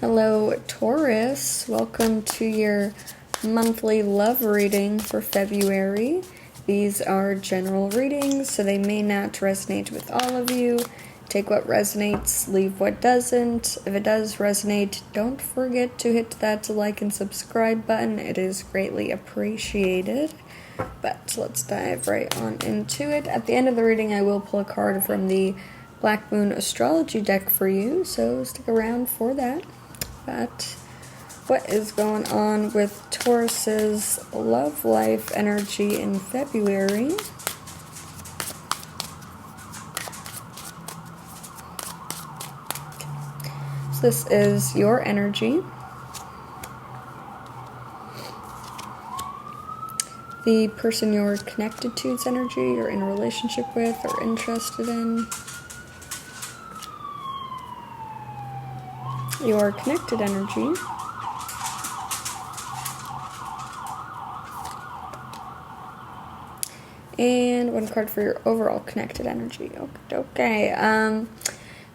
Hello, Taurus. Welcome to your monthly love reading for February. These are general readings, so they may not resonate with all of you. Take what resonates, leave what doesn't. If it does resonate, don't forget to hit that like and subscribe button. It is greatly appreciated. But let's dive right on into it. At the end of the reading, I will pull a card from the Black Moon Astrology deck for you, so stick around for that. But what is going on with Taurus's love life energy in February? So this is your energy. The person you're connected to's energy, you're in a relationship with or interested in. Your connected energy. And one card for your overall connected energy. Okay.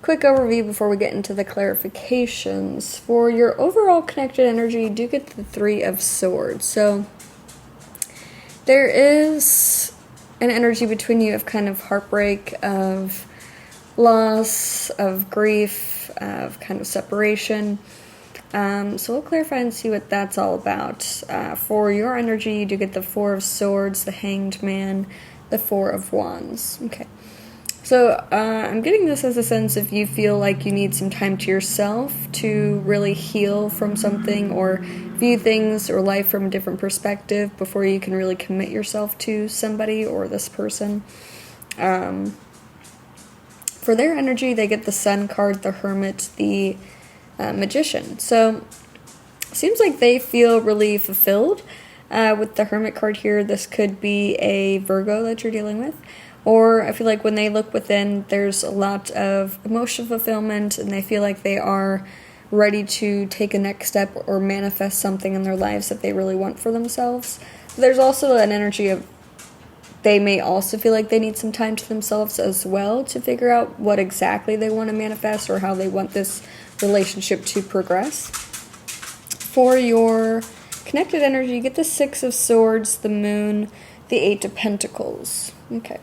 Quick overview before we get into the clarifications. For your overall connected energy, you do get the Three of Swords. So there is an energy between you of kind of heartbreak, of loss, of grief, of kind of separation. So we'll clarify and see what that's all about. For your energy, you do get the Four of Swords, the Hanged Man, the Four of Wands. Okay. So I'm getting this as a sense if you feel like you need some time to yourself to really heal from something or view things or life from a different perspective before you can really commit yourself to somebody or this person. For their energy, they get the Sun card, the Hermit, the Magician. So seems like they feel really fulfilled with the Hermit card here. This could be a Virgo that you're dealing with. Or I feel like when they look within, there's a lot of emotional fulfillment and they feel like they are ready to take a next step or manifest something in their lives that they really want for themselves. There's also an energy of they may also feel like they need some time to themselves as well to figure out what exactly they want to manifest or how they want this relationship to progress. For your connected energy, you get the Six of Swords, the Moon, the Eight of Pentacles. Okay.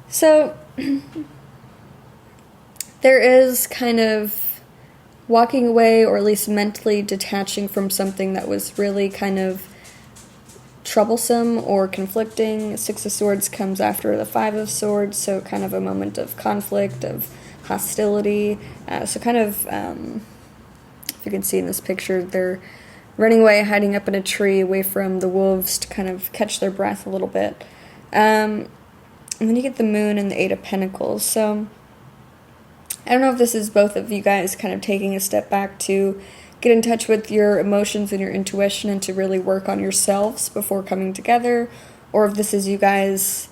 So there is kind of walking away or at least mentally detaching from something that was really kind of troublesome or conflicting. Six of Swords comes after the Five of Swords, so kind of a moment of conflict, of hostility. So kind of, if you can see in this picture, they're running away, hiding up in a tree away from the wolves to kind of catch their breath a little bit. And then you get the Moon and the Eight of Pentacles. So I don't know if this is both of you guys kind of taking a step back to get in touch with your emotions and your intuition and to really work on yourselves before coming together, or if this is you guys,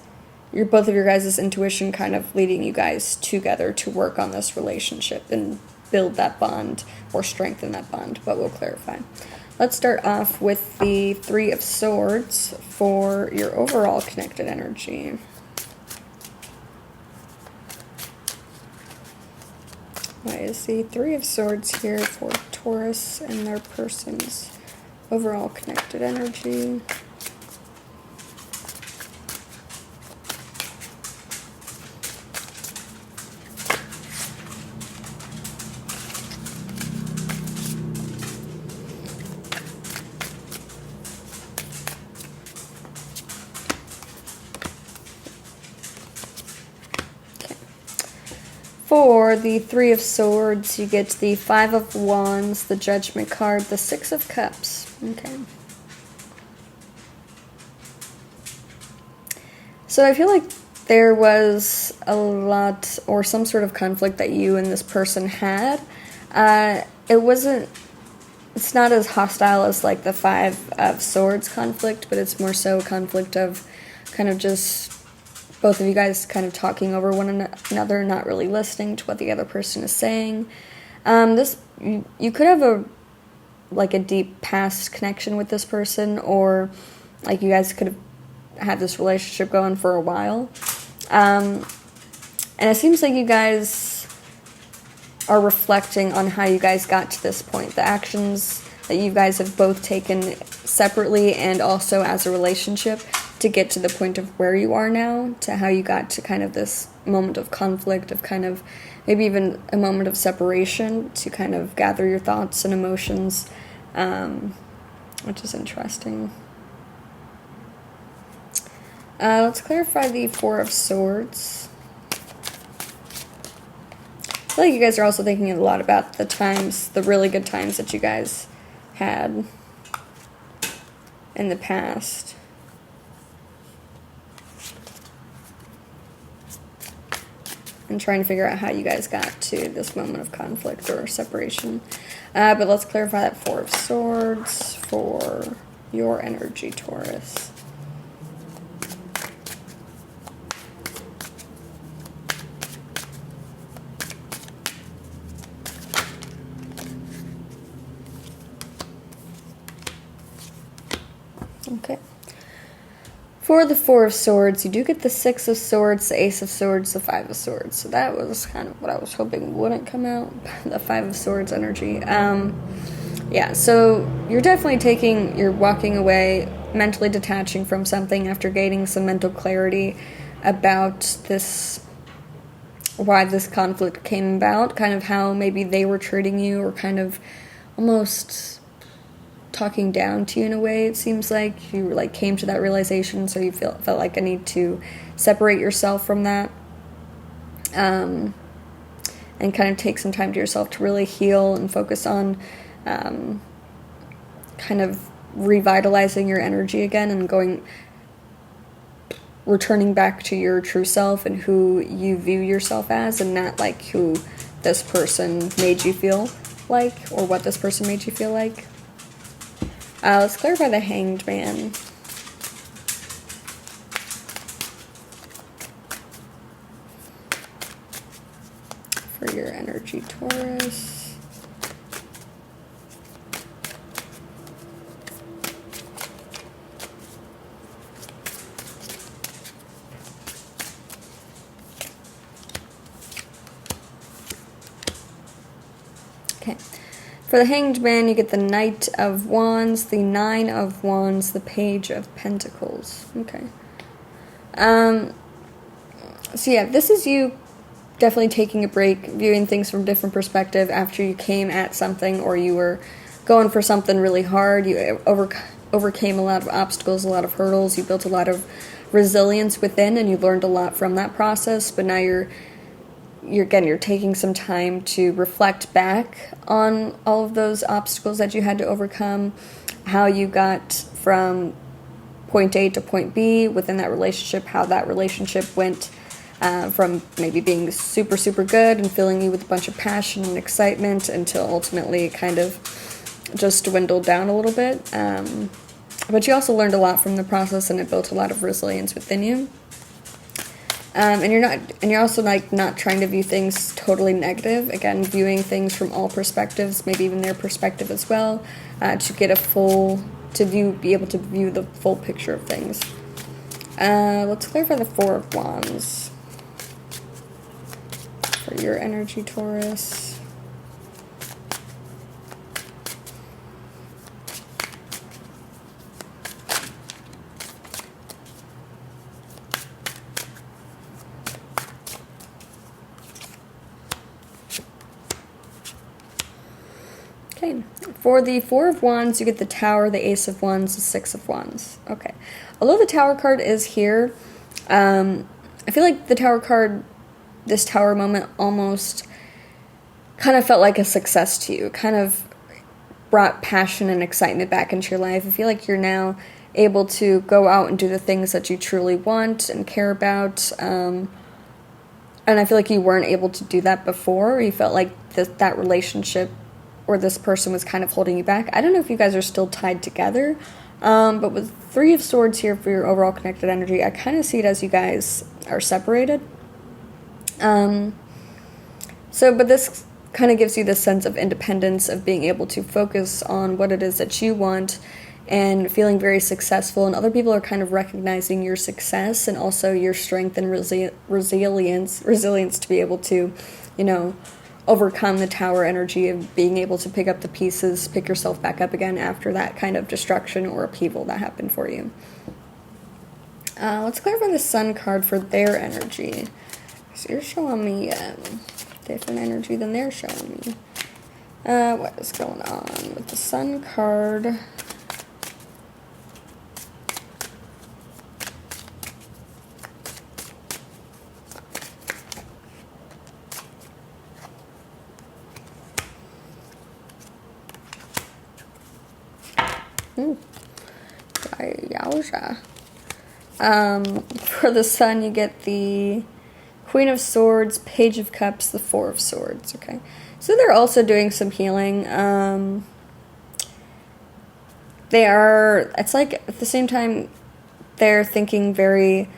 both of your guys' intuition kind of leading you guys together to work on this relationship and build that bond or strengthen that bond, but we'll clarify. Let's start off with the Three of Swords for your overall connected energy. Why is the Three of Swords here for Taurus and their person's overall connected energy? For the Three of Swords, you get the Five of Wands, the Judgment card, the Six of Cups. Okay. So I feel like there was a lot or some sort of conflict that you and this person had. It's not as hostile as like the Five of Swords conflict, but it's more so a conflict of kind of just both of you guys kind of talking over one another, not really listening to what the other person is saying. You could have a deep past connection with this person, or like you guys could have had this relationship going for a while. And it seems like you guys are reflecting on how you guys got to this point, the actions that you guys have both taken separately and also as a relationship to get to the point of where you are now, to how you got to kind of this moment of conflict, of kind of maybe even a moment of separation to kind of gather your thoughts and emotions, which is interesting. Let's clarify the Four of Swords. I feel like you guys are also thinking a lot about the times, the really good times that you guys had in the past. And trying to figure out how you guys got to this moment of conflict or separation. But let's clarify that Four of Swords for your energy, Taurus. Okay. For the Four of Swords, you do get the Six of Swords, the Ace of Swords, the Five of Swords. So that was kind of what I was hoping wouldn't come out, the Five of Swords energy. Yeah, so you're definitely you're walking away, mentally detaching from something after gaining some mental clarity about this, why this conflict came about, kind of how maybe they were treating you, or kind of almost talking down to you in a way. It seems like you came to that realization, so you felt like a need to separate yourself from that, and kind of take some time to yourself to really heal and focus on kind of revitalizing your energy again and returning back to your true self and who you view yourself as, and not like who this person made you feel like, or what this person made you feel like. Let's clarify the Hanged Man. For your energy, Taurus. Okay. For the Hanged Man, you get the Knight of Wands, the Nine of Wands, the Page of Pentacles. Okay. So yeah, this is you definitely taking a break, viewing things from a different perspective after you came at something, or you were going for something really hard. You overcame a lot of obstacles, a lot of hurdles. You built a lot of resilience within, and you learned a lot from that process. But now you're taking some time to reflect back on all of those obstacles that you had to overcome, how you got from point A to point B within that relationship, how that relationship went from maybe being super, super good and filling you with a bunch of passion and excitement until ultimately it kind of just dwindled down a little bit. But you also learned a lot from the process, and it built a lot of resilience within you. And you're also not trying to view things totally negative. Again, viewing things from all perspectives, maybe even their perspective as well, to get be able to view the full picture of things. Let's clarify the Four of Wands for your energy, Taurus. Okay, for the Four of Wands, you get the Tower, the Ace of Wands, the Six of Wands. Okay, although the Tower card is here, I feel like the Tower card, this Tower moment, almost kind of felt like a success to you. Kind of brought passion and excitement back into your life. I feel like you're now able to go out and do the things that you truly want and care about. And I feel like you weren't able to do that before. You felt like that relationship or this person was kind of holding you back. I don't know if you guys are still tied together, but with Three of Swords here for your overall connected energy, I kind of see it as you guys are separated. But this kind of gives you this sense of independence, of being able to focus on what it is that you want and feeling very successful, and other people are kind of recognizing your success and also your strength and resilience to be able to, overcome the Tower energy of being able to pick up the pieces, pick yourself back up again after that kind of destruction or upheaval that happened for you. Let's clarify the Sun card for their energy. So you're showing me different energy than they're showing me. What is going on with the Sun card? Yowza. For the Sun, you get the Queen of Swords, Page of Cups, the Four of Swords. Okay, so they're also doing some healing. They are. It's like at the same time they're thinking very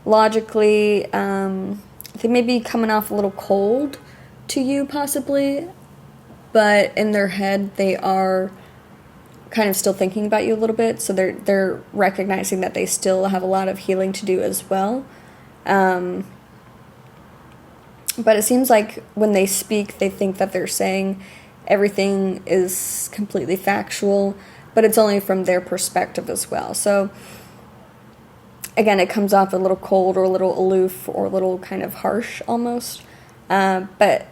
logically. They may be coming off a little cold to you, possibly, but in their head they are kind of still thinking about you a little bit, so they're recognizing that they still have a lot of healing to do as well. But it seems like when they speak, they think that they're saying everything is completely factual, but it's only from their perspective as well. So again, it comes off a little cold or a little aloof or a little kind of harsh almost, but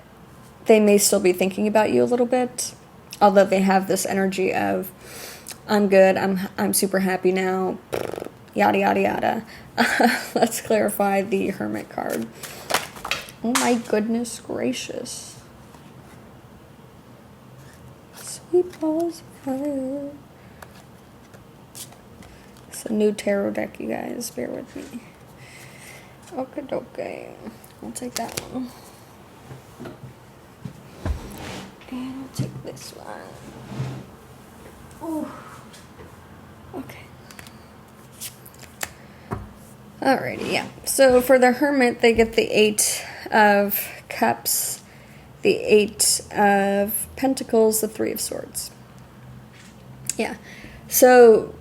they may still be thinking about you a little bit. Although they have this energy of, I'm good, I'm super happy now, yada yada yada. Let's clarify the Hermit card. Oh my goodness gracious. Sweet balls of fire. It's a new tarot deck, you guys. Bear with me. Okay. I'll take that one. And I'll take this one. Oh. Okay. Alrighty, yeah. So for the Hermit, they get the Eight of Cups, the Eight of Pentacles, the Three of Swords. Yeah. So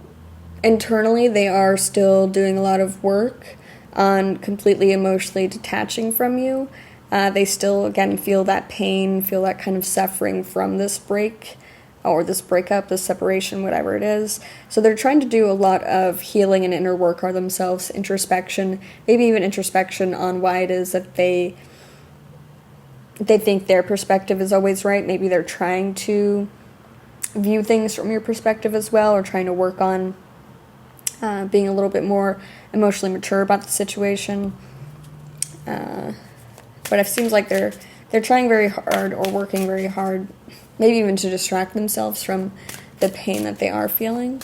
internally, they are still doing a lot of work on completely emotionally detaching from you. They still, again, feel that pain, feel that kind of suffering from this break, or this breakup, this separation, whatever it is. So they're trying to do a lot of healing and inner work on themselves, introspection, maybe even introspection on why it is that they think their perspective is always right. Maybe they're trying to view things from your perspective as well, or trying to work on being a little bit more emotionally mature about the situation. But it seems like they're trying very hard or working very hard, maybe even to distract themselves from the pain that they are feeling.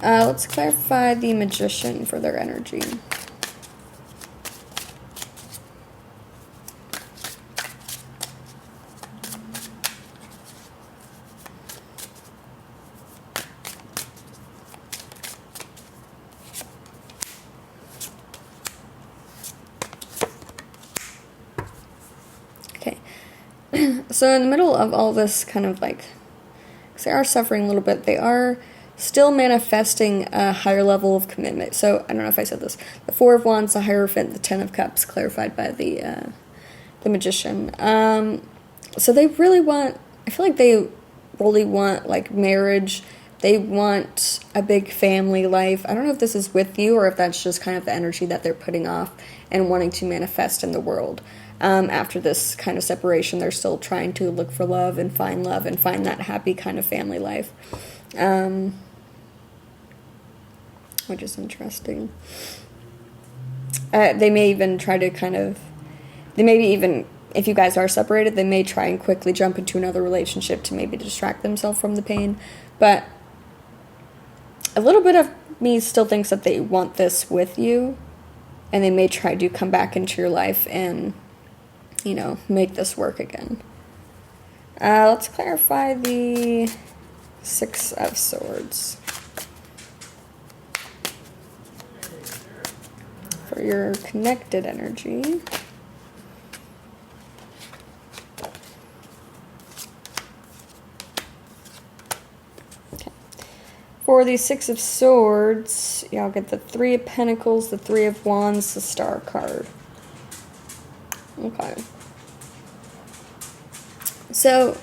Let's clarify the Magician for their energy. So in the middle of all this kind of like, because they are suffering a little bit, they are still manifesting a higher level of commitment. So I don't know if I said this. The Four of Wands, the Hierophant, the Ten of Cups, clarified by the Magician. So they really want, I feel like they really want like marriage. They want a big family life. I don't know if this is with you or if that's just kind of the energy that they're putting off and wanting to manifest in the world. After this kind of separation, they're still trying to look for love and find that happy kind of family life, which is interesting. They may even try to if you guys are separated, they may try and quickly jump into another relationship to maybe distract themselves from the pain. But a little bit of me still thinks that they want this with you, and they may try to come back into your life and make this work again. Let's clarify the Six of Swords for your connected energy. Okay. For the Six of Swords, y'all get the Three of Pentacles, the Three of Wands, the Star card. Okay. So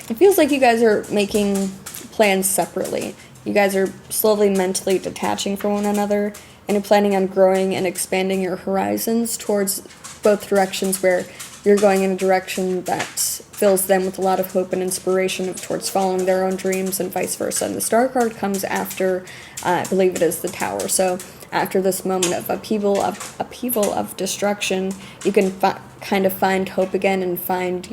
it feels like you guys are making plans separately. You guys are slowly mentally detaching from one another, and you're planning on growing and expanding your horizons towards both directions, where you're going in a direction that fills them with a lot of hope and inspiration towards following their own dreams, and vice versa. And the Star card comes after, I believe it is the Tower. So after this moment of upheaval of destruction, you can kind of find hope again and find,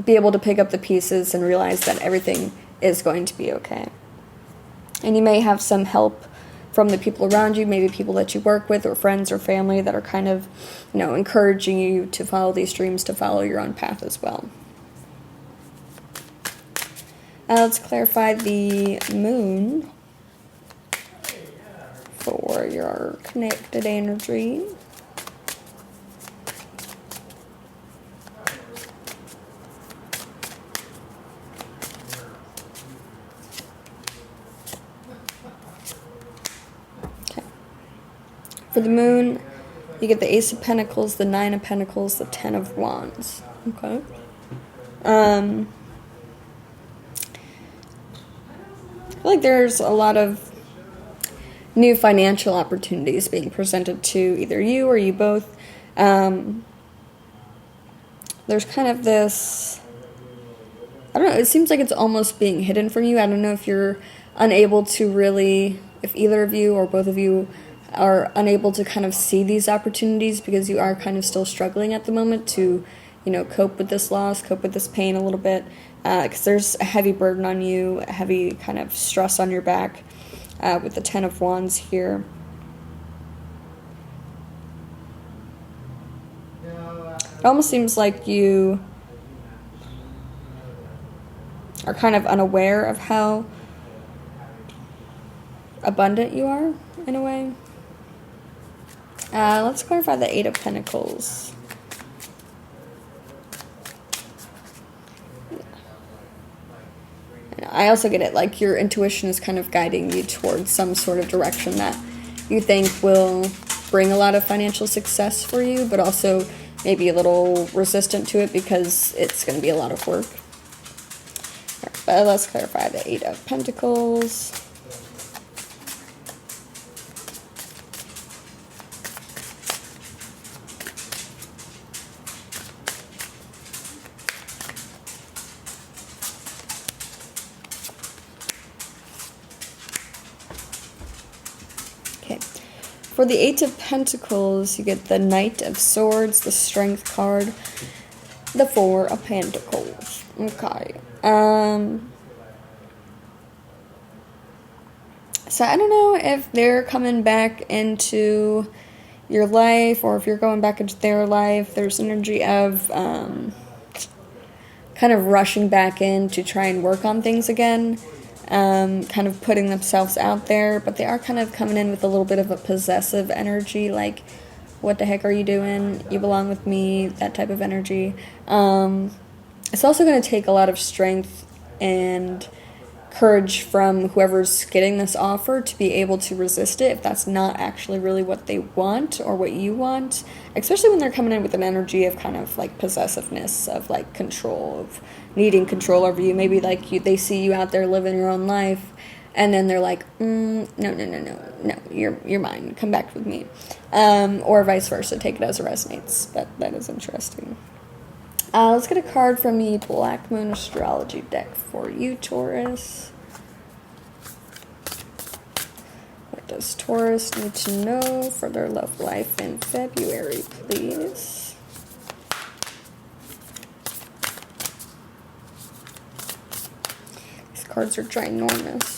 be able to pick up the pieces and realize that everything is going to be okay. And you may have some help from the people around you, maybe people that you work with or friends or family that are kind of, encouraging you to follow these dreams, to follow your own path as well. Let's clarify the moon for your connected energy. For the moon, you get the Ace of Pentacles, the Nine of Pentacles, the Ten of Wands. Okay. I feel like there's a lot of new financial opportunities being presented to either you or you both. There's kind of this, I don't know, it seems like it's almost being hidden from you. I don't know if you're unable to really, if either of you or both of you are unable to kind of see these opportunities because you are kind of still struggling at the moment to, cope with this loss, cope with this pain a little bit, because there's a heavy burden on you, a heavy kind of stress on your back with the Ten of Wands here. It almost seems like you are kind of unaware of how abundant you are, in a way. Let's clarify the Eight of Pentacles. I also get it, like your intuition is kind of guiding you towards some sort of direction that you think will bring a lot of financial success for you, but also maybe a little resistant to it because it's going to be a lot of work. Right, but let's clarify the Eight of Pentacles. For the Eight of Pentacles, you get the Knight of Swords, the Strength card, the Four of Pentacles. Okay. So I don't know if they're coming back into your life or if you're going back into their life. There's energy of kind of rushing back in to try and work on things again. Kind of putting themselves out there, but they are kind of coming in with a little bit of a possessive energy, like, what the heck are you doing? You belong with me, that type of energy. It's also going to take a lot of strength and courage from whoever's getting this offer to be able to resist it if that's not actually really what they want or what you want, especially when they're coming in with an energy of kind of like possessiveness, of like control, of needing control over you. Maybe like they see you out there living your own life and then they're like, no, you're mine, come back with me, or vice versa. Take it as it resonates. That is interesting. Let's get a card from the Black Moon Astrology deck for you, Taurus. What does Taurus need to know for their love life in February, please? These cards are ginormous.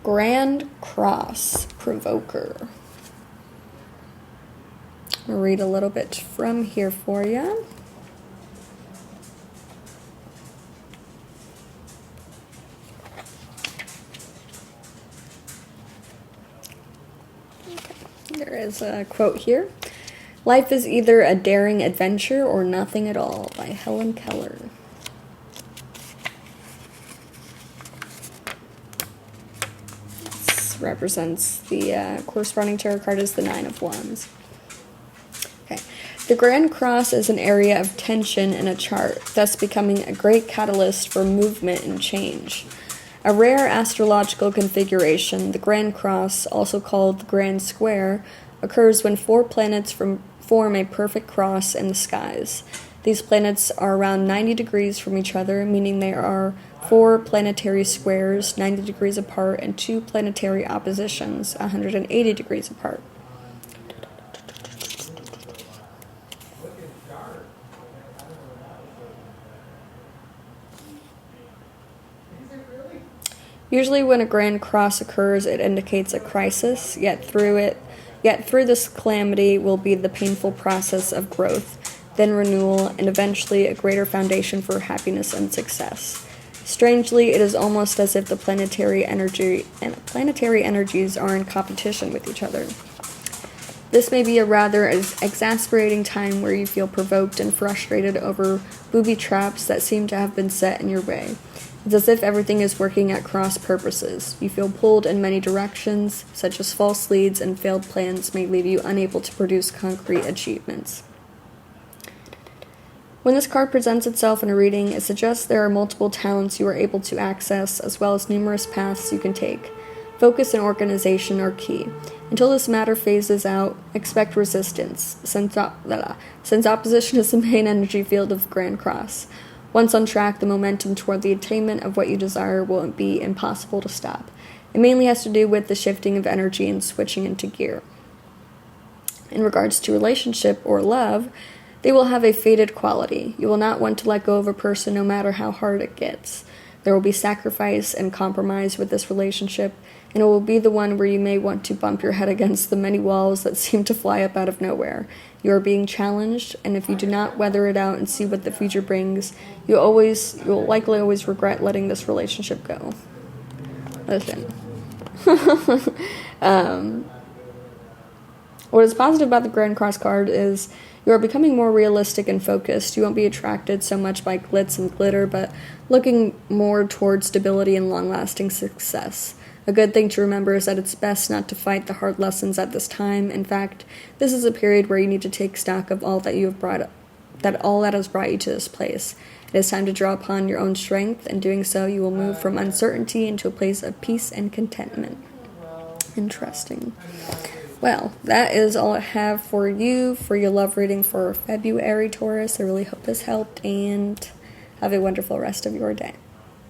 Grand Cross Provoker. I'll read a little bit from here for you. Okay. There is a quote here. Life is either a daring adventure or nothing at all, by Helen Keller. Cross represents. The corresponding tarot card is the Nine of Wands. Okay. The Grand Cross is an area of tension in a chart, thus becoming a great catalyst for movement and change. A rare astrological configuration, the Grand Cross, also called the Grand Square, occurs when 4 planets form a perfect cross in the skies. These planets are around 90 degrees from each other, meaning there are 4 planetary squares 90 degrees apart and 2 planetary oppositions 180 degrees apart. Usually when a grand cross occurs, it indicates a crisis, yet through this calamity will be the painful process of growth, then renewal, and eventually a greater foundation for happiness and success. Strangely, it is almost as if the planetary energies are in competition with each other. This may be a rather exasperating time where you feel provoked and frustrated over booby traps that seem to have been set in your way. It's as if everything is working at cross purposes. You feel pulled in many directions, such as false leads and failed plans may leave you unable to produce concrete achievements. When this card presents itself in a reading, it suggests there are multiple talents you are able to access, as well as numerous paths you can take. Focus and organization are key. Until this matter phases out, expect resistance, since opposition is the main energy field of Grand Cross. Once on track, the momentum toward the attainment of what you desire will be impossible to stop. It mainly has to do with the shifting of energy and switching into gear. In regards to relationship or love, they will have a faded quality. You will not want to let go of a person no matter how hard it gets. There will be sacrifice and compromise with this relationship, and it will be the one where you may want to bump your head against the many walls that seem to fly up out of nowhere. You are being challenged, and if you do not weather it out and see what the future brings, you'll likely always regret letting this relationship go. Listen. What is positive about the Grand Cross card is you are becoming more realistic and focused. You won't be attracted so much by glitz and glitter, but looking more towards stability and long-lasting success. A good thing to remember is that it's best not to fight the hard lessons at this time. In fact, this is a period where you need to take stock of all that has brought you to this place. It is time to draw upon your own strength. In doing so, you will move from uncertainty into a place of peace and contentment. Interesting. Well, that is all I have for you for your love reading for February, Taurus. I really hope this helped, and have a wonderful rest of your day.